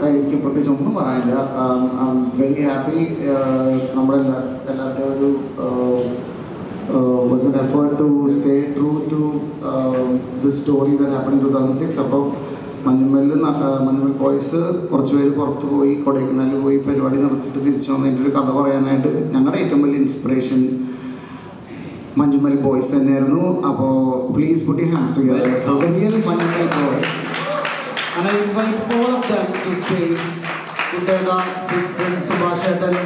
എനിക്ക് പ്രത്യേകിച്ച് ഒന്നും പറയാനില്ല. Very happy. നമ്മുടെ എല്ലാവരുടെയും ഒരു was an effort to stay true to the story that happened in 2006. അപ്പോൾ മഞ്ഞുമൽ ബോയ്സ് കുറച്ച് പേര് പുറത്ത് പോയി കൊടൈക്കനാലിൽ പോയി പരിപാടി നടത്തിയിട്ട് തിരിച്ചു വന്നതിൻ്റെ ഒരു കഥ പറയാനായിട്ട് ഞങ്ങളുടെ ഏറ്റവും വലിയ ഇൻസ്പിറേഷൻ മഞ്ഞുമൽ ബോയ്സ് തന്നെയായിരുന്നു. അപ്പോൾ please put your hands together for the real Manjummel boys. And I invite all of them to stage. Kuttega, Sixen, Subhash Chetan,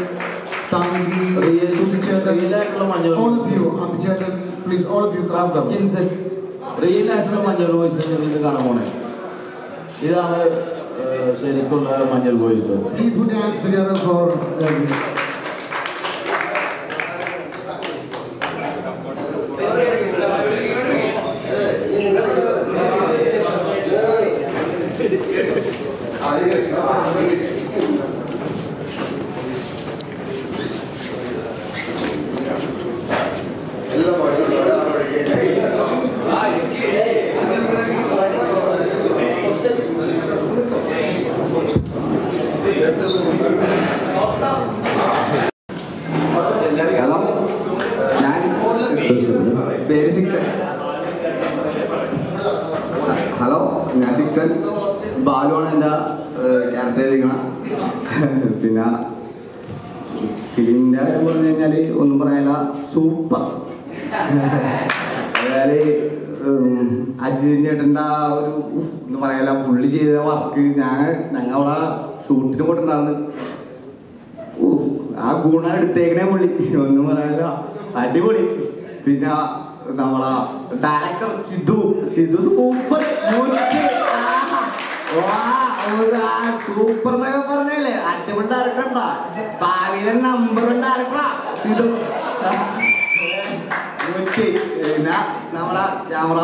Tangi, Subichetan, all of you, Abhichetan, please, all of you come. Real ആയിട്ടുള്ള മഞ്ഞൾ voice ഇത് കാണാൻ പോണേ. ഇതാണ് ശരിക്കുള്ള മഞ്ഞൾ voice. Please put your hands together for hello, ഞാൻ സിക്സൻ. ബാലുവാണ് എൻ്റെ ക്യാരക്ടർ ചെയ്തിരിക്കണം. പിന്നെ ഫിലിമിൻ്റെ കാര്യം പറഞ്ഞു കഴിഞ്ഞാൽ ഒന്നും പറയാനില്ല, സൂപ്പർ. അതായത് അജിത് ചേട്ടൻ്റെ ആ ഒരു ഒന്നും പറയാനില്ല, പുള്ളി ചെയ്ത വർക്ക് ഞങ്ങളവിടെ ഷൂട്ടിന് പോയിട്ടുണ്ടായിരുന്നു. ആ ഗുണം എടുത്തേക്കണേ പുള്ളി, ഒന്നും പറയാനില്ല, അടിപൊളി. പിന്നെ നമ്മളെ ഡയറക്ടർ ചിതു സൂപ്പർ സൂപ്പർ എന്നൊക്കെ പറഞ്ഞല്ലേ, അടിപൊളി ഡയറക്ടർ ഉണ്ടാ, ഭാവിയിലെ നമ്പർ വൺ ഡയറക്ടറാ ചിതു. പിന്നെ നമ്മളെ ക്യാമറ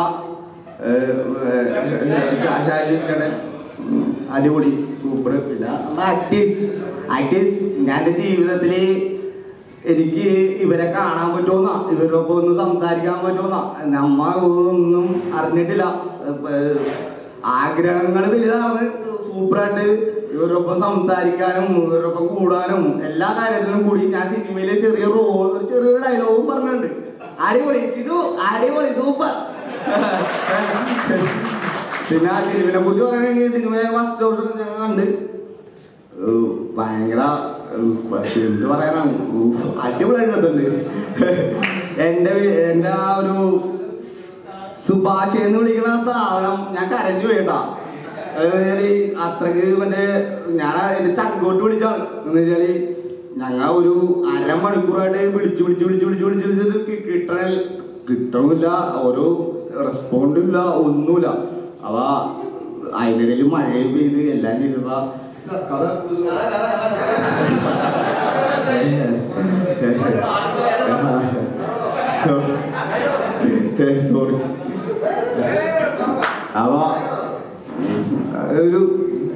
അടിപൊളി സൂപ്പർ. പിന്നെ ആക്ടേഴ്സ് ഞാൻ എൻ്റെ ജീവിതത്തിൽ എനിക്ക് ഇവരെ കാണാൻ പറ്റുമെന്നാ, ഇവരോടൊപ്പം ഒന്ന് സംസാരിക്കാൻ പറ്റുമെന്നാ. നമ്മ ഒന്നും അറിഞ്ഞിട്ടില്ല, ആഗ്രഹങ്ങൾ വലുതാണ്. സൂപ്പറായിട്ട് ഇവരോടൊപ്പം സംസാരിക്കാനും ഇവരോടൊപ്പം കൂടാനും എല്ലാ കാര്യത്തിലും കൂടി ഞാൻ സിനിമയിലെ ചെറിയൊരു ഡയലോഗും പറഞ്ഞിട്ടുണ്ട്. അടിപൊളി ഇത്, അടിപൊളി സൂപ്പർ. പിന്നെ ആ സിനിമയെ കുറിച്ച് പറയുകയാണെങ്കിൽ സിനിമയെ ഫസ്റ്റ് ദിവസം ഞാൻ കണ്ട് ഭയങ്കര എന്ത് പറയാനാണ്, അടിപൊളിയായിട്ടുണ്ട്. എൻ്റെ ആ ഒരു സുഭാഷ എന്ന് വിളിക്കുന്ന സാധനം ഞാൻ കരഞ്ഞു പോയിട്ടാ. അത്രക്ക് മറ്റേ ഞാൻ എൻ്റെ ചങ്കോട്ട് വിളിച്ചാണ്. എന്ന് വെച്ചാല് ഞങ്ങൾ ഒരു അരമണിക്കൂറായിട്ട് വിളിച്ചിട്ട് കിട്ടണില്ല, ഓരോ റെസ്പോണ്ടും ഇല്ല, ഒന്നുമില്ല. അവ അതിൻ്റെ ഇടയിൽ മഴയും പെയ്ത് എല്ലാം ചെയ്തപ്പോ കഥ സോറി. അവ ഒരു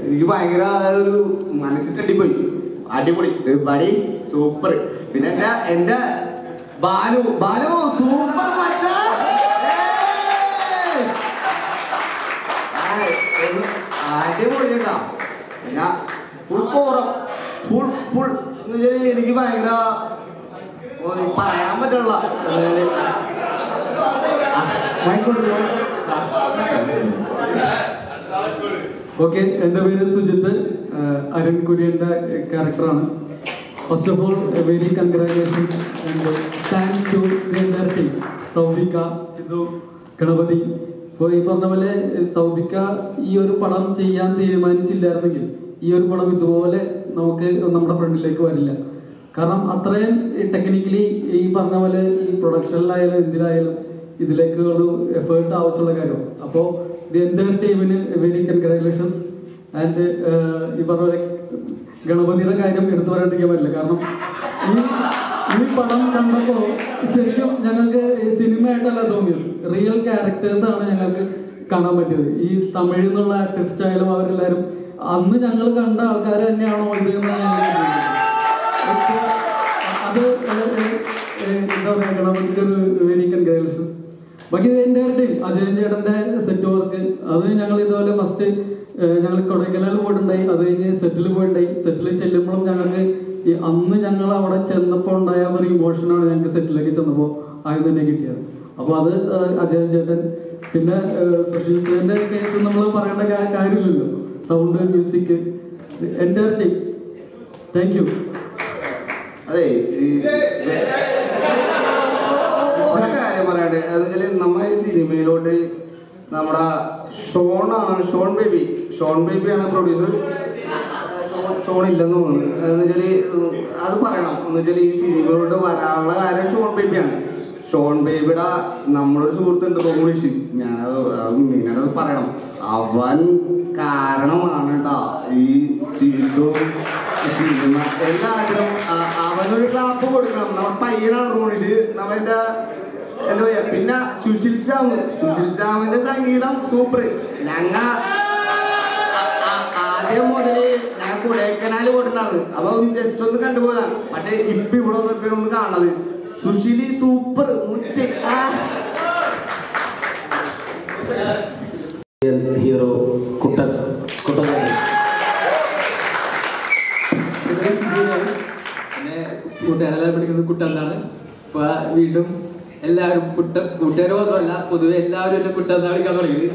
എനിക്ക് ഭയങ്കര ഒരു മനസ്സിൽ തട്ടിപ്പോയി. അടിപൊളി പടി സൂപ്പർ. പിന്നെ എൻ്റെ ബാലു സൂപ്പർ മച്ച, അടിപൊളി കേട്ടാ. പിന്നെ ഫുൾ എന്ന് വെച്ചാൽ എനിക്ക് ഭയങ്കര പറയാൻ പറ്റുള്ള. ഓക്കെ, എൻ്റെ പേര് സുജിത്ത്, അരുൺ കുര്യൻ്റെ ക്യാരക്ടറാണ്. First of all very congratulations and thanks to the entire team. സൗദിക്ക, സിദ്ധു, ഗണപതി. ഇപ്പോൾ ഈ പറഞ്ഞ പോലെ സൗദിക്ക ഈ ഒരു പടം ചെയ്യാൻ തീരുമാനിച്ചില്ലായിരുന്നെങ്കിൽ ഈ ഒരു പടം ഇതുപോലെ നമുക്ക് നമ്മുടെ ഫ്രണ്ടിലേക്ക് വരില്ല. കാരണം അത്രയും ടെക്നിക്കലി ഈ പറഞ്ഞ പോലെ ഈ പ്രൊഡക്ഷനിലായാലും എന്തിലായാലും ഇതിലേക്ക് ഒരു എഫേർട്ട് ആവശ്യമുള്ള കാര്യമാണ്. അപ്പോൾ ദി എൻ്റയർ ടീമിന് വെരി കൺഗ്രാജുലേഷൻസ്. ആൻഡ് ഈ പറഞ്ഞ പോലെ ഗണപതിയുടെ കാര്യം എടുത്തു പറയാണ്ടിരിക്കാൻ പറ്റില്ല. കാരണം ഈ പടം കണ്ടപ്പോൾ ശരിക്കും ഞങ്ങൾക്ക് സിനിമയായിട്ടല്ല തോന്നിയത്, റിയൽ ക്യാരക്ടേഴ്സാണ് ഞങ്ങൾക്ക് കാണാൻ പറ്റിയത്. ഈ തമിഴിൽ നിന്നുള്ള ആർട്ടിസ്റ്റ് ആയാലും അവരെല്ലാവരും അന്ന് ഞങ്ങൾ കണ്ട ആൾക്കാർ തന്നെയാണോ ഇതെന്ന് അത് എന്താ പറയുക, ഗണപതിക്ക് ഒരു വെരി കൺഗ്രാജുലേഷൻസ്. ബാക്കി എൻ്റെ ടീം അജയൻ ചേട്ടൻ്റെ സെറ്റ് വർക്ക് അത് ഞങ്ങൾ ഇതുപോലെ ഫസ്റ്റ് ഞങ്ങൾ കൊടൈക്കനാൽ പോയിട്ടുണ്ടായി. അത് കഴിഞ്ഞ് സെറ്റിൽ പോയിട്ടുണ്ടായി. സെറ്റിൽ ചെല്ലുമ്പോഴും ഞങ്ങൾക്ക് അന്ന് ഞങ്ങൾ അവിടെ ചെന്നപ്പോൾ ഉണ്ടായ ഒരു ഇമോഷനാണ് ഞങ്ങൾക്ക് സെറ്റിലേക്ക് ചെന്നപ്പോൾ ആദ്യം തന്നെ കിട്ടിയത്. അപ്പോൾ അത് അജയൻ ചേട്ടൻ, പിന്നെ സുശീൽ സാറിൻ്റെ കേസ് നമ്മൾ പറയേണ്ട കാര്യമില്ലല്ലോ. സൗണ്ട്, മ്യൂസിക്, എൻ്റെ ടീം. Thank you. അതെ, ഒരു കാര്യം പറയട്ടെ. അതുപോലെ നമ്മ ഈ സിനിമയിലോട്ട് നമ്മുടെ ഷോൺ ബേബിയാണ് പ്രൊഡ്യൂസർ. ഷോൺ ഇല്ലെന്ന് തോന്നുന്നു. എന്ന് വെച്ചാൽ അത് പറയണം. എന്ന് വെച്ചാൽ ഈ സിനിമയിലോട്ട് വരാനുള്ള കാര്യം ഷോൺ ബേബിയാണ്. ഷോൺ ബേബിയുടെ നമ്മളൊരു സുഹൃത്തുണ്ട് റോണിഷ്, ഞാനത് പറയണം. അവൻ കാരണമാണ് കേട്ടോ ഈ സിനിമ. എല്ലാത്തിനും അവനൊരു ക്ലാപ്പ് കൊടുക്കണം. നമ്മുടെ പയ്യനാണ് റോണിഷ്, നമ്മുടെ എന്താ പറയാ. പിന്നെ സുശീൽ ശ്യാമിന്റെ സംഗീതം സൂപ്പർ. ഞങ്ങ ആദ്യം മുതല് ഞാൻ കൊടൈക്കനാൽ പോയിട്ടുണ്ടാണ്. അപ്പൊ ജസ്റ്റ് ഒന്ന് കണ്ടുപോയതാണ്. പക്ഷെ ഇപ്പൊ ഇവിടെ വന്നപ്പോഴും ഒന്ന് കാണുന്നത് സുശീലി സൂപ്പർ മുറ്റ്. ഹീറോ കുട്ടൻ പിന്നെ കൂട്ടുകാരെല്ലാം പഠിക്കുന്നത് കുട്ടനാണ്. ഇപ്പൊ വീണ്ടും എല്ലാവരും കൂട്ടുകാർ മാത്രമല്ല, പൊതുവെ എല്ലാവരും എന്നെ കുട്ടനാണ് വിളിക്കാൻ തുടങ്ങിയത്.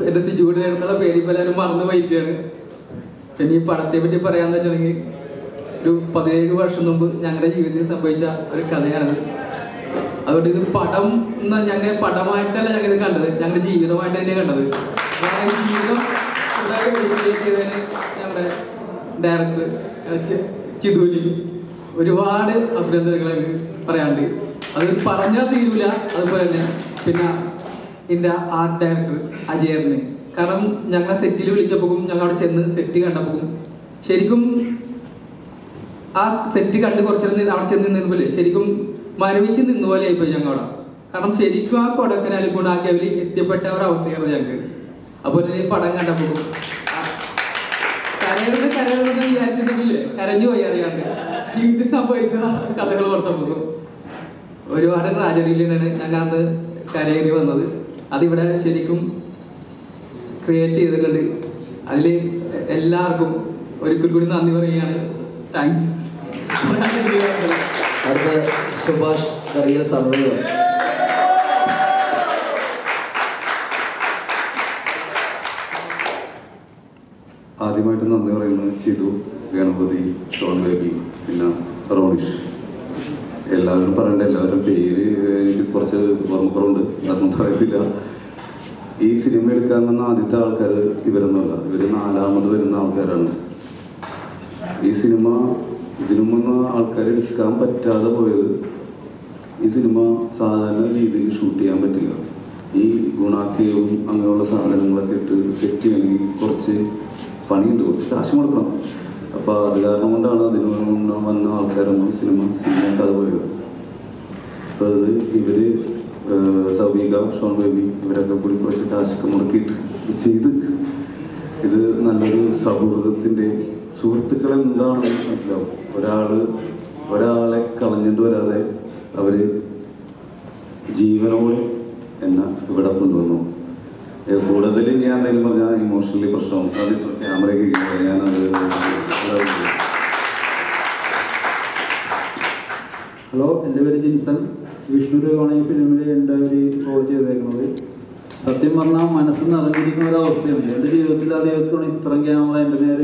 എന്റെ സിജുകൂടെ നേരത്തുള്ള പേര് ഇപ്പൊ എല്ലാവരും മറന്നു പോയിരിക്കുകയാണ്. പിന്നെ ഈ പടത്തെ പറ്റി പറയാന്ന് വെച്ചിട്ടുണ്ടെങ്കിൽ ഒരു 17 വർഷം മുമ്പ് ഞങ്ങളുടെ ജീവിതത്തിൽ സംഭവിച്ച ഒരു കഥയാണിത്. അതുകൊണ്ട് ഇത് പടം ഞങ്ങൾ പടമായിട്ടല്ല ഞങ്ങൾ ഇത് കണ്ടത്, ഞങ്ങളുടെ ജീവിതമായിട്ട് തന്നെ കണ്ടത്. ജീവിതം ചെയ്തതിന് ഞങ്ങളുടെ ഡയറക്ടർ ചിതൂലി ഒരുപാട് അഭിനന്ദനങ്ങൾ പറയാണ്ട്. അത് പറഞ്ഞാൽ തീരൂല. അതുപോലെ തന്നെ പിന്നെ എൻ്റെ ആർട്ട് ഡയറക്ടർ അജയറിന്. കാരണം ഞങ്ങളെ സെറ്റിൽ വിളിച്ചപ്പോഴും ഞങ്ങൾ അവിടെ ചെന്ന് സെറ്റ് കണ്ടപ്പോഴും ശരിക്കും ആ സെറ്റ് കണ്ട് കുറച്ചേരം അവിടെ ചെന്ന് നിന്നപോലെ ശരിക്കും മരവിച്ച് നിന്നുപോലെ ആയിപ്പോയി ഞങ്ങളവിടെ. കാരണം ശരിക്കും ആ കൊടക്കനാൽ ഗുണാക്കേവിൽ എത്തിപ്പെട്ട ഒരു അവസ്ഥയാണ് ഞങ്ങൾക്ക്. അപ്പോൾ തന്നെ പടം കണ്ടപ്പോൾ കരയെന്ന് വിചാരിച്ചിട്ടില്ലേ, കരഞ്ഞു പോയി അറിയാണ്ട് ജീവിതത്തിൽ സംഭവിച്ച കഥകൾ ഓർത്തപ്പോൾ ഒരുപാട് ട്രാജഡിയിലാണ് ഞങ്ങൾ അന്ന് കരയേറി വന്നത്. അതിവിടെ ശരിക്കും ക്രിയേറ്റ് ചെയ്തിട്ടുണ്ട്. അതിൽ എല്ലാവർക്കും ഒരിക്കൽ കൂടി നന്ദി പറയുകയാണ്. താങ്ക്സ്. അടുത്ത സുഭാഷ് കറിയ സർവൈവർ. ആദ്യമായിട്ട് നന്ദി പറയുന്നത് ചിതു, ഗണപതി, ഷോൺ ബേബി, പിന്നെ റോണിഷ്. എല്ലാവരും പറയണ്ട, എല്ലാവരും പേര് എനിക്ക് കുറച്ച് ഓർമ്മക്കുറവുണ്ട്, അതൊന്നും പറയത്തില്ല. ഈ സിനിമ എടുക്കാൻ വന്ന ആദ്യത്തെ ആൾക്കാർ ഇവരൊന്നുമല്ല, ഇവർ 4ാമത് വരുന്ന ആൾക്കാരാണ്. ഈ സിനിമ ഇതിനു മുമ്പ് ആൾക്കാർ എടുക്കാൻ പറ്റാതെ പോയത് ഈ സിനിമ സാധാരണ രീതിയിൽ ഷൂട്ട് ചെയ്യാൻ പറ്റില്ല. ഈ ഗുണാക്കേവും അങ്ങനെയുള്ള സാധനങ്ങളൊക്കെ ഇട്ട് സെറ്റ് ചെയ്യണമെങ്കിൽ കുറച്ച് പണിയുണ്ട്, കുറച്ച് കാശ് കൊടുക്കണം. അപ്പോൾ അത് കാരണം കൊണ്ടാണ് അതിന് വന്ന ആൾക്കാരൊന്നും സിനിമയ്ക്കത് പോയത്. അപ്പോൾ അത് ഇവർ സൗബിക, ഷോൺ ബേബി ഇവരൊക്കെ കൂടി കുറച്ച് കാശൊക്കെ മുടക്കിയിട്ട് ചെയ്ത് ഇത് നല്ലൊരു സൗഹൃദത്തിൻ്റെ സുഹൃത്തുക്കൾ എന്താണെന്ന് മനസ്സിലാവും. ഒരാളെ കളഞ്ഞിട്ട് വരാതെ അവർ ജീവനോട് എന്നെ ഇവിടെ കൊണ്ടുവന്നു. കൂടുതൽ ഞാൻ എന്തെങ്കിലും പറഞ്ഞാൽ ഇമോഷണലി പ്രശ്നം അത് ക്യാമറയ്ക്ക് ഞാനത്. ഹലോ, എൻ്റെ പേര് ജിൻസൺ. വിഷ്ണുരുവാണ് ഈ ഫിലിമിൽ എൻ്റെ ഒരു റോൾ ചെയ്തേക്കുന്നത്. സത്യം പറഞ്ഞാൽ മനസ്സ് നിറഞ്ഞിരിക്കുന്ന ഒരു അവസ്ഥയാണ്. എൻ്റെ ജീവിതത്തിൽ അദ്ദേഹത്തോട് ഇത്രയും ക്യാമറ എൻ്റെ നേരെ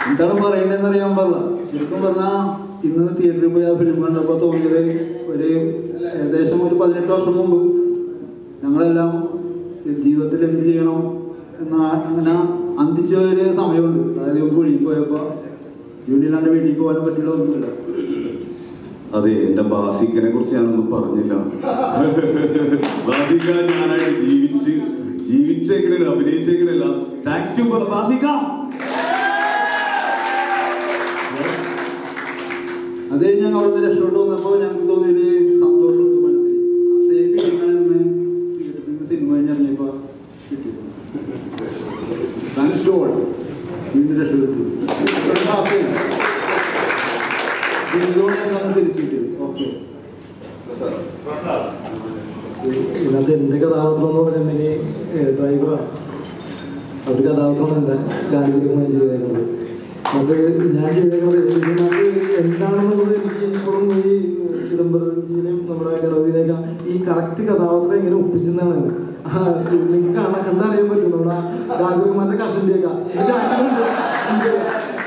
എന്താണ് പറയുന്നതെന്ന് അറിയാൻ പാടില്ല. ശരിക്കും പറഞ്ഞാൽ ഇന്ന് തിയേറ്ററിൽ പോയി ആ ഫിലിം കണ്ടപ്പോൾ തോന്നിയത് ഏകദേശം ഒരു 18 വർഷം മുമ്പ് ഞങ്ങളെല്ലാം ജീവിതത്തിൽ എന്ത് ചെയ്യണം എന്ന അങ്ങനെ അന്തിച്ച ഒരു സമയമുണ്ട്. അതായത് കുഴിയിൽ പോയപ്പോൾ ജോലിയില്ലാണ്ട് വീട്ടിൽ പോകാൻ പറ്റില്ല, ഒന്നുമില്ല. അതെ, എന്റെ ബാസിക്കനെ കുറിച്ച് ഞാനൊന്നും പറഞ്ഞില്ല. ബാസിക്ക ഞാനായിട്ട് ജീവിച്ചേക്കണില്ല, അഭിനയിച്ചേക്കണില്ല. Thanks to ബാസിക്ക. അത് കഴിഞ്ഞ് ഞങ്ങൾ അവിടുന്ന് രക്ഷപ്പെട്ടു വന്നപ്പോൾ ഞങ്ങൾക്ക് തോന്നിയൊരു സന്തോഷമുണ്ട് മനസ്സിൽ. സേഫ് ചെയ്യണമെന്ന് സിനിമ കഴിഞ്ഞിറങ്ങിയപ്പോൾ കിട്ടിയത്. Thanks to all. വീണ്ടും രക്ഷപ്പെട്ടു തിരിച്ചു കിട്ടിയത്. ഓക്കെ, ഇതിനകത്ത് എൻ്റെ കഥാപാത്രം എന്ന് പറയുന്നത് ഡ്രൈവറാണ്. ഒരു കഥാപാത്രമാണ് എൻ്റെ ഗാനപരമായി ചെയ്തേക്കുന്നത്. അത് ഞാൻ ചെയ്തേക്കുന്നത് ഇതിനകത്ത് എന്താണെന്നുള്ളത് എനിക്ക് ഇപ്പോഴും ഈ ചിദംബരത്തിനെയും നമ്മുടെ ഗണപതിനെയൊക്കെ ഈ കറക്റ്റ് കഥാപാത്രം എങ്ങനെ ഒപ്പിച്ചെന്നാണ് നിങ്ങൾക്ക് കണ്ടറിയാൻ പറ്റും. നമ്മുടെ ഗാനപരമാരുടെ കഷന്റെയൊക്കെ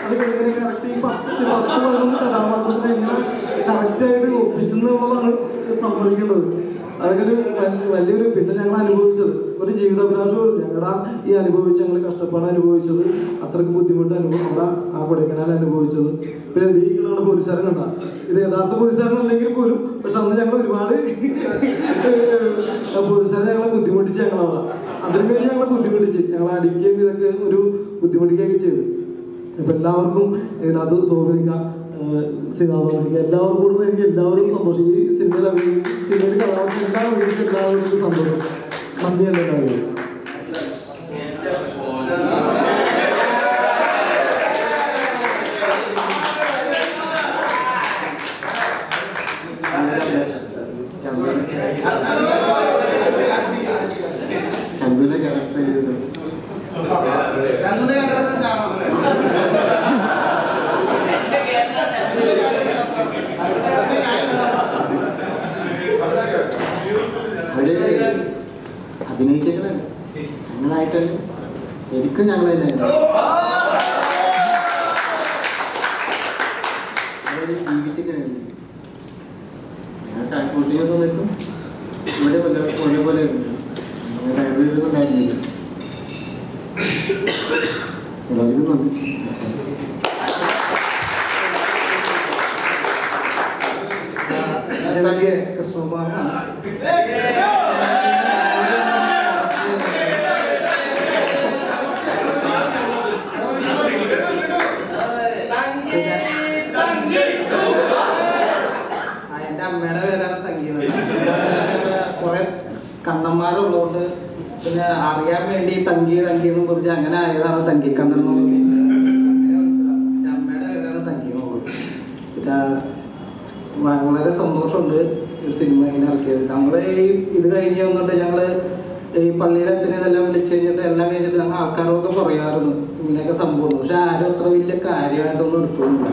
അത് എങ്ങനെ കറക്റ്റ് ഈ 10-11 കഥാപാത്രത്തിനെ എങ്ങനെ കറക്റ്റായിട്ട് ഒപ്പിച്ചെന്നുള്ളതാണ് സംഭവിക്കുന്നത്. അതൊക്കെ വലിയൊരു പിന്നെ ഞങ്ങൾ അനുഭവിച്ചത് ഒരു ജീവിതാഭിലാഷവും ഞങ്ങളുടെ ഈ അനുഭവിച്ച് ഞങ്ങൾ കഷ്ടപ്പാട് അനുഭവിച്ചത് അത്രയ്ക്ക് ബുദ്ധിമുട്ട് നമ്മുടെ ആ കൊടൈക്കനാൽ അനുഭവിച്ചത്. പിന്നെ എന്തെങ്കിലും പോലീസുകാരൻ കണ്ട ഇത് യഥാർത്ഥ പോലീസുകാരനല്ലെങ്കിൽ പോലും പക്ഷെ അന്ന് ഞങ്ങൾ ഒരുപാട് പോലീസുകാരെ ഞങ്ങളെ ബുദ്ധിമുട്ടിച്ച് ഞങ്ങളവിടെ അതിന് വേണ്ടി ഞങ്ങളെ ബുദ്ധിമുട്ടിച്ച് ഞങ്ങൾ അടിക്കുകയും ഇതൊക്കെ ഒരു ബുദ്ധിമുട്ടിക്കുകയൊക്കെ ചെയ്തു. അപ്പൊ എല്ലാവർക്കും ഇതിനകത്ത് സ്വാഗതിക്കാം സിനിമാക്ക് എല്ലാവർക്കും കൂടുമ്പോൾ എനിക്ക് എല്ലാവരും സന്തോഷം. ഈ സിനിമയിൽ കഥാപാത്രം എല്ലാവർക്കും സന്തോഷം. നന്ദി എല്ലാവരും. അഭിനയിച്ചേക്കണേ ഞങ്ങളായിട്ട് എനിക്കും ഞങ്ങൾ തന്നെ ജീവിച്ചേക്കണേ. ഞാൻ കണക്കൂട്ടിയ സമയത്തും ഇവിടെ ഒരേപോലെ ഉണ്ടായിരുന്നില്ല. എല്ലാവർക്കും നന്ദി. എൻ്റെ അമ്മയുടെ പേരാണ് തങ്കിയത്. കുറെ കണ്ണന്മാരുള്ളതുകൊണ്ട് പിന്നെ അറിയാൻ വേണ്ടി തങ്കിയെന്ന് കുറിച്ച് അങ്ങനെ ആയതാണ് തങ്കിക്കണ്ണൻ എന്നുള്ളത്. എൻ്റെ അമ്മയുടെ പേരാണ് തങ്കി എന്നുള്ളത്. പിന്നെ വളരെ സന്തോഷമുണ്ട് ഒരു സിനിമ ഇങ്ങനെ ഇറക്കിയത്. നമ്മള് ഇത് കഴിഞ്ഞ് വന്നിട്ട് ഞങ്ങള് ഈ പള്ളിയിലെ അച്ഛനെ ഇതെല്ലാം വിളിച്ചു കഴിഞ്ഞിട്ട് എല്ലാം കഴിഞ്ഞിട്ട് ഞങ്ങൾ ആൾക്കാരൊക്കെ പറയാറുണ്ട് ഇങ്ങനെയൊക്കെ സംഭവം. പക്ഷെ ആരും അത്ര വലിയ കാര്യമായിട്ടൊന്നും എടുത്തോന്നില്ല.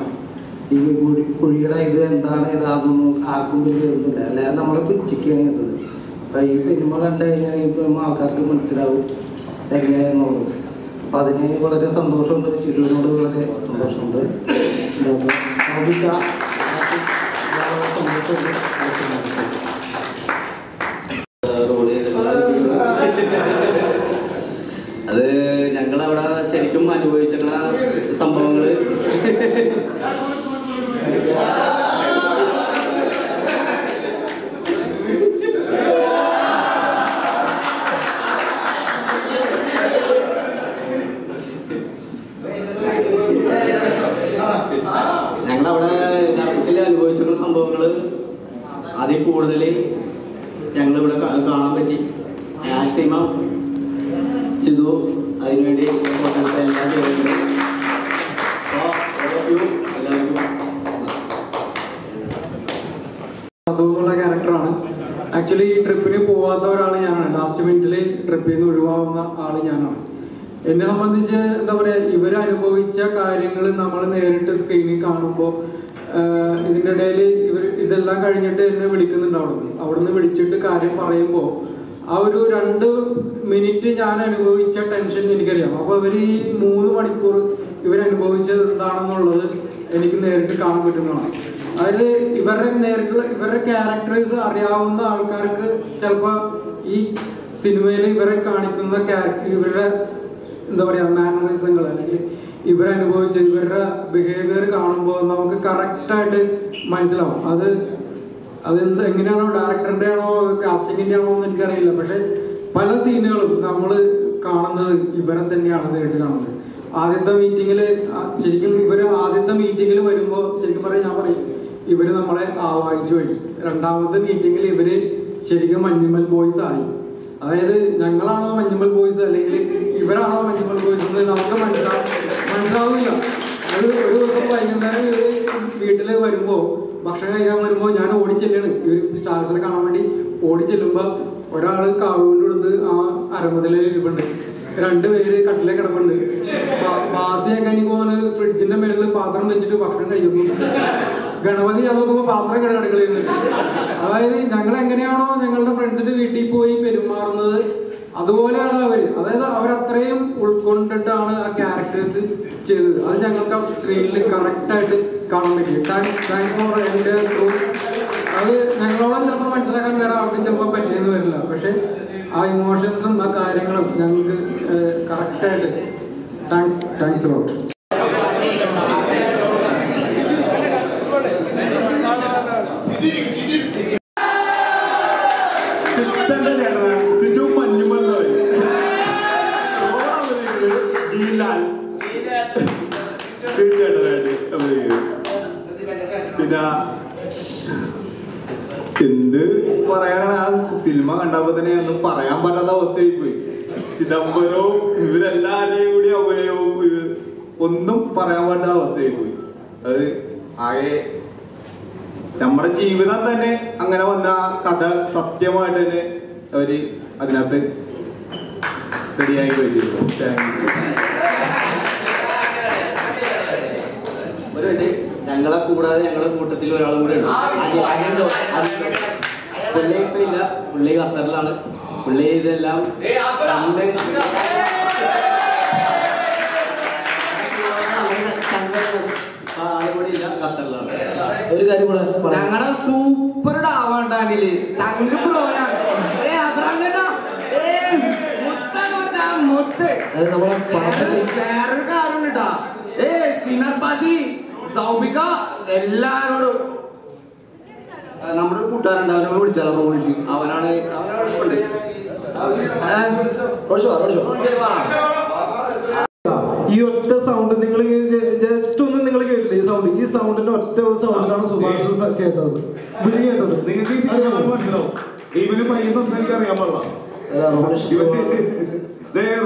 ഈ കുഴിയുടെ ഇത് എന്താണ് ഇതാണെന്നൊന്നും ആർക്കും വലിയ എഴുതുന്നില്ല. അല്ലാതെ നമ്മളെ പിച്ചിക്കാണ് ചെയ്തത്. അപ്പൊ ഈ സിനിമ കണ്ടു കഴിഞ്ഞാൽ ഇപ്പം ആൾക്കാർക്ക് മനസ്സിലാവും എങ്ങനെയാണെന്നുള്ളത്. അപ്പൊ അതിന് വളരെ സന്തോഷമുണ്ട്. ചിരുവിനോട് വളരെ സന്തോഷമുണ്ട്. അത് ഞങ്ങളവിടെ ശരിക്കും അനുഭവിച്ചിട്ടുള്ള സംഭവങ്ങള് ഞങ്ങളവിടെ യഥാർത്ഥത്തിൽ അനുഭവിച്ചിട്ടുള്ള സംഭവങ്ങള് അതിൽ കൂടുതൽ ഞങ്ങളിവിടെ കാണാൻ പറ്റി. മാക്സിമം ചെയ്തു അതിനുവേണ്ടി എല്ലാം ചെയ്തിട്ടുണ്ട്. അതുള്ള ക്യാരക്ടറാണ്. ആക്ച്വലി ഈ ട്രിപ്പിന് പോവാത്ത ഒരാൾ ഞാനാണ്. ലാസ്റ്റ് മിനിറ്റിൽ ട്രിപ്പിൽ നിന്ന് ഒഴിവാകുന്ന ആള് ഞാനാണ്. എന്നെ സംബന്ധിച്ച് എന്താ പറയുക, ഇവരനുഭവിച്ച കാര്യങ്ങൾ നമ്മൾ നേരിട്ട് സ്ക്രീനിൽ കാണുമ്പോൾ ഇതിൻ്റെ ഇടയിൽ ഇതെല്ലാം കഴിഞ്ഞിട്ട് എന്നെ വിളിക്കുന്നുണ്ട്. അവിടുന്ന് വിളിച്ചിട്ട് കാര്യം പറയുമ്പോൾ ആ ഒരു 2 മിനിറ്റ് ഞാൻ അനുഭവിച്ച ടെൻഷൻ എനിക്കറിയാം. അപ്പോൾ ഇവർ ഈ 3 മണിക്കൂർ ഇവരനുഭവിച്ചത് എന്താണെന്നുള്ളത് എനിക്ക് നേരിട്ട് കാണാൻ പറ്റുന്നതാണ്. അതായത് ഇവരുടെ ക്യാരക്ടേഴ്സ് അറിയാവുന്ന ആൾക്കാർക്ക് ചിലപ്പോൾ ഈ സിനിമയിൽ ഇവരെ കാണിക്കുന്ന ഇവരുടെ എന്താ പറയുക മാനറിസങ്ങൾ അല്ലെങ്കിൽ ഇവരനുഭവിച്ച ഇവരുടെ ബിഹേവിയർ കാണുമ്പോൾ നമുക്ക് കറക്റ്റായിട്ട് മനസ്സിലാവും. അതെന്ത് എങ്ങനെയാണോ ഡയറക്ടറിൻ്റെ ആണോ കാസ്റ്റിങ്ങിൻ്റെ ആണോ എന്ന് എനിക്കറിയില്ല. പക്ഷെ പല സീനുകളും നമ്മൾ കാണുന്നത് ഇവരെ തന്നെയാണ് നേരിട്ട് കാണുന്നത്. ആദ്യത്തെ മീറ്റിങ്ങിൽ ശരിക്കും ആദ്യത്തെ മീറ്റിങ്ങിൽ വരുമ്പോൾ ശരിക്കും ഞാൻ പറയും ഇവർ നമ്മളെ ആവാഹിച്ചു വഴി. രണ്ടാമത്തെ മീറ്റിങ്ങിൽ ഇവർ ശരിക്കും മഞ്ഞുമൽ ബോയ്സ് ആയി. അതായത് ഞങ്ങളാണോ മഞ്ഞുമൽ ബോയ്സ് അല്ലെങ്കിൽ ഇവരാണോ മഞ്ഞുമൽ ബോയ്സ് എന്ന് നമുക്ക് മനസ്സിലാവില്ല. ഒരു ദിവസം വൈകുന്നേരം വീട്ടിൽ വരുമ്പോൾ ഭക്ഷണം കഴിക്കാൻ വരുമ്പോൾ ഞാൻ ഓടിച്ചെല്ലാണ് ഇവർ സ്റ്റാർസിനെ കാണാൻ വേണ്ടി. ഓടിച്ചെല്ലുമ്പോൾ ഒരാൾ കാവ് കൊണ്ട് കൊടുത്ത് ആ അരമുതലിൽ ഇരിപ്പുണ്ട്. രണ്ടുപേര് കട്ടിലെ കിടപ്പുണ്ട്. ബാസിയൊക്കെ എനിക്ക് പോകുന്നത് ഫ്രിഡ്ജിന്റെ മേളിൽ പാത്രം വെച്ചിട്ട് ഭക്ഷണം കഴിക്കുന്നു. ഗണപതി ഞാൻ നോക്കുമ്പോൾ പാത്രം കിടക്കുന്നത്. അതായത് ഞങ്ങൾ എങ്ങനെയാണോ ഞങ്ങളുടെ ഫ്രണ്ട്സിന്റെ വീട്ടിൽ പോയി പെരുമാറുന്നത് അതുപോലെയാണ് അവര്. അതായത് അവരത്രയും ഉൾക്കൊണ്ടിട്ടാണ് ആ ക്യാരക്ടേഴ്സ് ചെയ്തത്. അത് ഞങ്ങൾക്ക് ആ സ്ക്രീനിൽ കറക്റ്റായിട്ട് കാണാൻ പറ്റി. താങ്ക്സ് ഫോർ എൻ്റെ ത്രൂ. അത് ഞങ്ങളോളം ചിലപ്പോൾ മനസ്സിലാക്കാൻ വേറെ ആർക്കും ചിലപ്പോൾ പറ്റിയെന്ന് വരില്ല. പക്ഷെ ആ ഇമോഷൻസും ആ കാര്യങ്ങളും ഞങ്ങൾക്ക് കറക്റ്റായിട്ട് താങ്ക്സ് ലോട്ട്. പിന്നെ എന്ത് പറയാനാണ്, ആ സിനിമ കണ്ടപ്പോ തന്നെ ഒന്നും പറയാൻ പറ്റാത്ത അവസ്ഥയായി പോയി. ചിദംബരവും ഇവരെല്ലാവരെയും കൂടി അഭിനയവും ഒന്നും പറയാൻ പറ്റാത്ത അവസ്ഥയായി പോയി. അത് ആകെ നമ്മുടെ ജീവിതം തന്നെ അങ്ങനെ വന്ന കഥ സത്യമായിട്ട് തന്നെ അവര് അതിനകത്ത് റെഡിയായി കഴിഞ്ഞിരുന്നു. ഞങ്ങളെ കൂടാതെ ഞങ്ങളുടെ കൂട്ടത്തിൽ ഒരാളും കൂടെ ഉണ്ട്. പുള്ളി ഇപ്പൊ ഇല്ല, പുള്ളി ഖത്തറിലാണ്. പുള്ളി ഇതെല്ലാം ആളുകൂടി ഇല്ല, ഖത്തറിലാണ്. ഒരു കാര്യം കൂടെ ഞങ്ങളുടെ സൂപ്പർ ഡാവാണ്ടാനില് ചങ്ക് പ്രോയാണ്. വേറൊരു കാര്യം കേട്ടാ, സിനർബാസി സൗബിക എല്ലാരോടും നമ്മുടെ കൂട്ടുകാരുണ്ട്, അവനോട് വിളിച്ചാലോ റോണിഷ്. അവനാണ് ഈ ഒറ്റ സൗണ്ട് നിങ്ങൾ ജസ്റ്റ് ഒന്ന് നിങ്ങൾ കേട്ടില്ലേ? ഈ സൗണ്ടിന്റെ ഒറ്റ സൗണ്ടിലാണ് സുഭാഷ് കേട്ടത്, വിളി കേട്ടത്. നിങ്ങൾക്ക് ഈ സിനിമ മനസ്സിലാവും. ഇവന് പയ്യെ സംസാരിക്കാൻ അറിയാൻ പാടില്ല.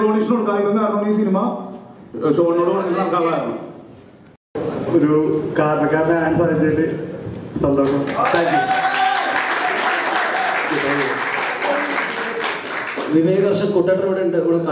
റോണിഷിനോട് കാര്യം കാരണം ഈ സിനിമ ഷോണിനോട് പറഞ്ഞിട്ട് നടക്കാറുള്ളതാണ്. ഒരു കാരണക്കാരനായ സാഹചര്യത്തില് സന്തോഷം. വിവേക് ദർശൻ കുട്ടേട്ടൻ ഇവിടെ ഉണ്ട്.